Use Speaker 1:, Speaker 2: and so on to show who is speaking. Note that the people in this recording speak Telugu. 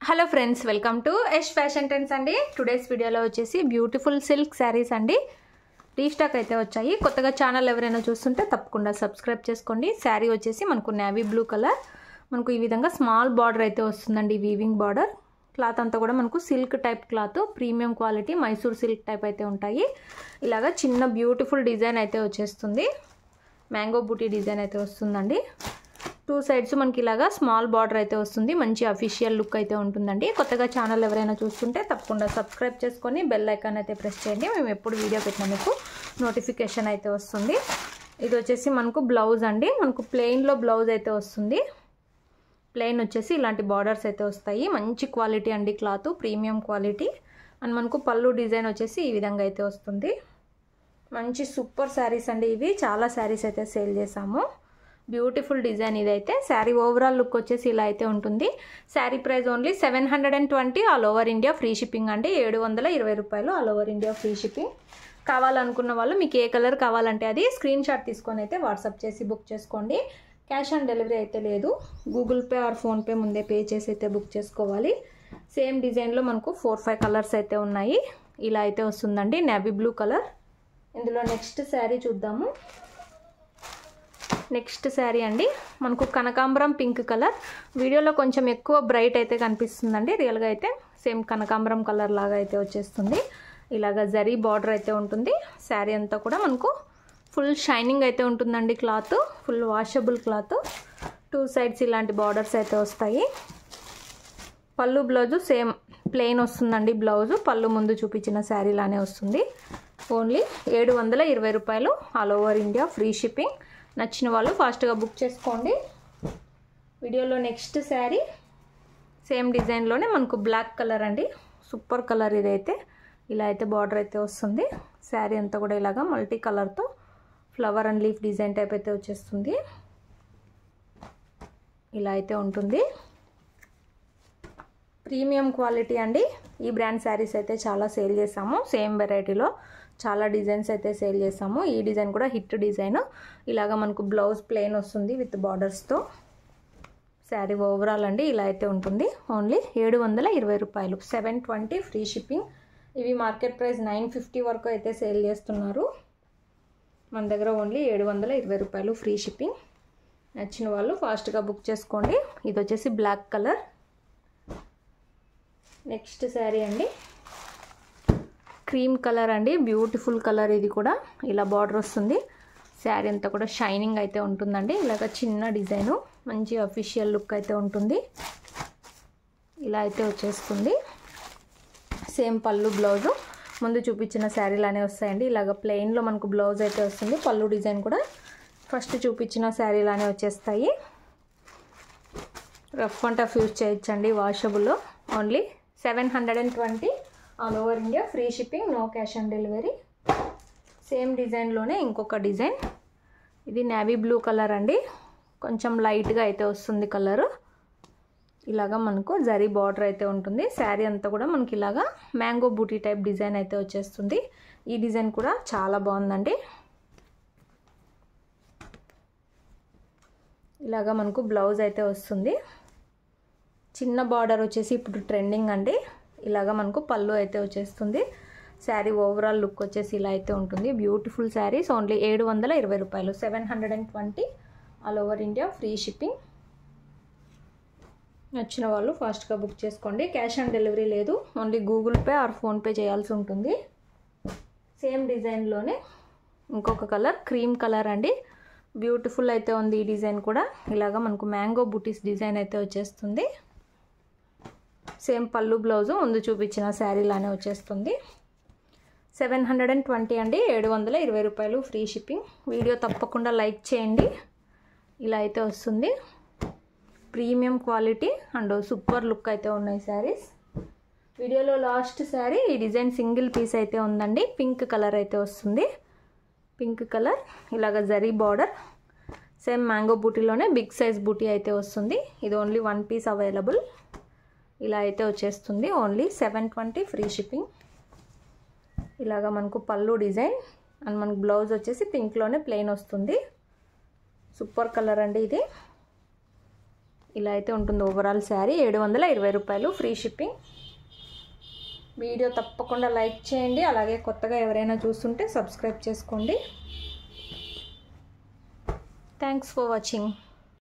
Speaker 1: Hello friends, welcome to Yash fashion trends అండి. టుడేస్ వీడియోలో వచ్చేసి బ్యూటిఫుల్ సిల్క్ శారీస్ అండి. రీస్టాక్ అయితే వచ్చాయి. కొత్తగా ఛానల్ ఎవరైనా చూస్తుంటే తప్పకుండా సబ్స్క్రైబ్ చేసుకోండి. శారీ వచ్చేసి మనకు నేవీ బ్లూ కలర్, మనకు ఈ విధంగా స్మాల్ బార్డర్ అయితే వస్తుందండి, వీవింగ్ బార్డర్. క్లాత్ అంతా కూడా మనకు silk type cloth, premium quality Mysore silk type అయితే ఉంటాయి. ఇలాగా చిన్న బ్యూటిఫుల్ డిజైన్ అయితే వచ్చేస్తుంది. మ్యాంగో బూటీ డిజైన్ అయితే వస్తుందండి. టూ సైడ్స్ మనకి ఇలాగా స్మాల్ బార్డర్ అయితే వస్తుంది. మంచి అఫీషియల్ లుక్ అయితే ఉంటుందండి. కొత్తగా ఛానల్ ఎవరైనా చూస్తుంటే తప్పకుండా సబ్స్క్రైబ్ చేసుకొని బెల్ ఐకాన్ అయితే ప్రెస్ చేయండి. మేము ఎప్పుడు వీడియో పెట్టినా మీకు నోటిఫికేషన్ అయితే వస్తుంది. ఇది వచ్చేసి మనకు బ్లౌజ్ అండి. మనకు ప్లెయిన్లో బ్లౌజ్ అయితే వస్తుంది. ప్లెయిన్ వచ్చేసి ఇలాంటి బార్డర్స్ అయితే వస్తాయి. మంచి క్వాలిటీ అండి, క్లాత్ ప్రీమియం క్వాలిటీ. అండ్ మనకు పళ్ళు డిజైన్ వచ్చేసి ఈ విధంగా అయితే వస్తుంది. మంచి సూపర్ శారీస్ అండి ఇవి. చాలా శారీస్ అయితే సేల్ చేసాము. బ్యూటిఫుల్ డిజైన్ ఇదైతే. శారీ ఓవరాల్ లుక్ వచ్చేసి ఇలా అయితే ఉంటుంది. Sari price only 720 all over India free shipping అండి. 720 రూపాయలు all over India free shipping. కావాలనుకున్న వాళ్ళు మీకు ఏ కలర్ కావాలంటే అది స్క్రీన్ షాట్ తీసుకొని అయితే వాట్సాప్ చేసి బుక్ చేసుకోండి. క్యాష్ ఆన్ డెలివరీ అయితే లేదు. గూగుల్ పే ఆర్ ఫోన్పే ముందే పే చేసి అయితే బుక్ చేసుకోవాలి. సేమ్ డిజైన్లో మనకు 4-5 కలర్స్ అయితే ఉన్నాయి. ఇలా అయితే వస్తుందండి, నేవీ బ్లూ కలర్. ఇందులో నెక్స్ట్ శారీ చూద్దాము. నెక్స్ట్ శారీ అండి మనకు కనకాంబరం పింక్ కలర్. వీడియోలో కొంచెం ఎక్కువ బ్రైట్ అయితే కనిపిస్తుందండి, రియల్గా అయితే సేమ్ కనకాంబరం కలర్ లాగా అయితే వచ్చేస్తుంది. ఇలాగా జరీ బార్డర్ అయితే ఉంటుంది. శారీ అంతా కూడా మనకు ఫుల్ షైనింగ్ అయితే ఉంటుందండి. Cloth full washable cloth. Two sides ఇలాంటి బార్డర్స్ అయితే వస్తాయి. పళ్ళు బ్లౌజు సేమ్ ప్లెయిన్ వస్తుందండి. బ్లౌజు పళ్ళు ముందు చూపించిన శారీలానే వస్తుంది. ఓన్లీ 720 రూపాయలు all over India free shipping. నచ్చిన వాళ్ళు ఫాస్ట్గా బుక్ చేసుకోండి. వీడియోలో నెక్స్ట్ శారీ సేమ్ డిజైన్లోనే మనకు బ్లాక్ కలర్ అండి. సూపర్ కలర్ ఇదైతే. ఇలా అయితే బార్డర్ అయితే వస్తుంది. శారీ అంతా కూడా ఇలాగా మల్టీ కలర్తో flower and leaf design type అయితే వచ్చేస్తుంది. ఇలా అయితే ఉంటుంది. ప్రీమియం క్వాలిటీ అండి. ఈ బ్రాండ్ శారీస్ అయితే చాలా సేల్ చేసాము. సేమ్ వెరైటీలో చాలా డిజైన్స్ అయితే సేల్ చేసాము. ఈ డిజైన్ కూడా హిట్ డిజైన్. ఇలాగా మనకు బ్లౌజ్ ప్లెయిన్ వస్తుంది విత్ బార్డర్స్తో. శారీ ఓవరాల్ అండి ఇలా అయితే ఉంటుంది. ఓన్లీ 720 రూపాయలు, 720 ఫ్రీ షిప్పింగ్. ఇవి మార్కెట్ ప్రైస్ 950 వరకు అయితే సేల్ చేస్తున్నారు. మన దగ్గర ఓన్లీ 720 రూపాయలు ఫ్రీ షిప్పింగ్. నచ్చిన వాళ్ళు ఫాస్ట్గా బుక్ చేసుకోండి. ఇది వచ్చేసి బ్లాక్ కలర్. నెక్స్ట్ శారీ అండి క్రీమ్ కలర్ అండి. బ్యూటిఫుల్ కలర్ ఇది కూడా. ఇలా బార్డర్ వస్తుంది. శారీ అంతా కూడా షైనింగ్ అయితే ఉంటుందండి. ఇలాగ చిన్న డిజైను, మంచి అఫీషియల్ లుక్ అయితే ఉంటుంది. ఇలా అయితే వచ్చేస్తుంది. సేమ్ పళ్ళు బ్లౌజు ముందు చూపించిన శారీలానే వస్తాయండి. ఇలాగ ప్లెయిన్లో మనకు బ్లౌజ్ అయితే వస్తుంది. పళ్ళు డిజైన్ కూడా ఫస్ట్ చూపించిన శారీలానే వచ్చేస్తాయి. రఫ్ అండ్ టఫ్ యూజ్ చేయొచ్చండి, washable. Only 720 all over India free shipping, no cash on delivery. Same డిజైన్లోనే ఇంకొక డిజైన్. ఇది నేవీ బ్లూ కలర్ అండి. కొంచెం లైట్గా అయితే వస్తుంది కలరు. ఇలాగా మనకు జరీ బార్డర్ అయితే ఉంటుంది. శారీ అంతా కూడా మనకి ఇలాగా మ్యాంగో బూటీ టైప్ డిజైన్ అయితే వచ్చేస్తుంది. ఈ డిజైన్ కూడా చాలా బాగుందండి. ఇలాగా మనకు బ్లౌజ్ అయితే వస్తుంది. చిన్న బార్డర్ వచ్చేసి ఇప్పుడు ట్రెండింగ్ అండి. ఇలాగా మనకు పళ్ళు అయితే వచ్చేస్తుంది. శారీ ఓవరాల్ లుక్ వచ్చేసి ఇలా అయితే ఉంటుంది. బ్యూటిఫుల్ శారీస్. ఓన్లీ 720 రూపాయలు, 720 all over India free shipping. నచ్చిన వాళ్ళు ఫాస్ట్గా బుక్ చేసుకోండి. క్యాష్ ఆన్ డెలివరీ లేదు. Only Google pay are PhonePe చేయాల్సి ఉంటుంది. సేమ్ డిజైన్లోనే ఇంకొక కలర్ క్రీమ్ కలర్ అండి. బ్యూటిఫుల్ అయితే ఉంది ఈ డిజైన్ కూడా. ఇలాగా మనకు మ్యాంగో బూటీస్ డిజైన్ అయితే వచ్చేస్తుంది. సేమ్ పళ్ళు బ్లౌజు ముందు చూపించిన శారీలానే వచ్చేస్తుంది. 720 అండి, 720 రూపాయలు ఫ్రీ షిప్పింగ్. వీడియో తప్పకుండా లైక్ చేయండి. ఇలా అయితే వస్తుంది. Premium quality and super look అయితే ఉన్నాయి శారీస్. వీడియోలో లాస్ట్ శారీ ఈ డిజైన్ సింగిల్ పీస్ అయితే ఉందండి. పింక్ కలర్ అయితే వస్తుంది. Pink colour. ఇలాగ జరీ బార్డర్. సేమ్ మ్యాంగో బూటీలోనే బిగ్ సైజ్ బూటీ అయితే వస్తుంది. ఇది ఓన్లీ 1 పీస్ అవైలబుల్. ఇలా అయితే వచ్చేస్తుంది. Only 720 free shipping. ఇలాగా మనకు పళ్ళు డిజైన్ అండ్ మనకు బ్లౌజ్ వచ్చేసి పింక్లోనే ప్లెయిన్ వస్తుంది. సూపర్ కలర్ అండి ఇది. ఇలా అయితే ఉంటుంది ఓవరాల్ శారీ. 720 రూపాయలు, ఫ్రీ షిప్పింగ్. వీడియో తప్పకుండా లైక్ చేయండి. అలాగే కొత్తగా ఎవరైనా చూస్తుంటే సబ్స్క్రైబ్ చేసుకోండి. Thanks for watching.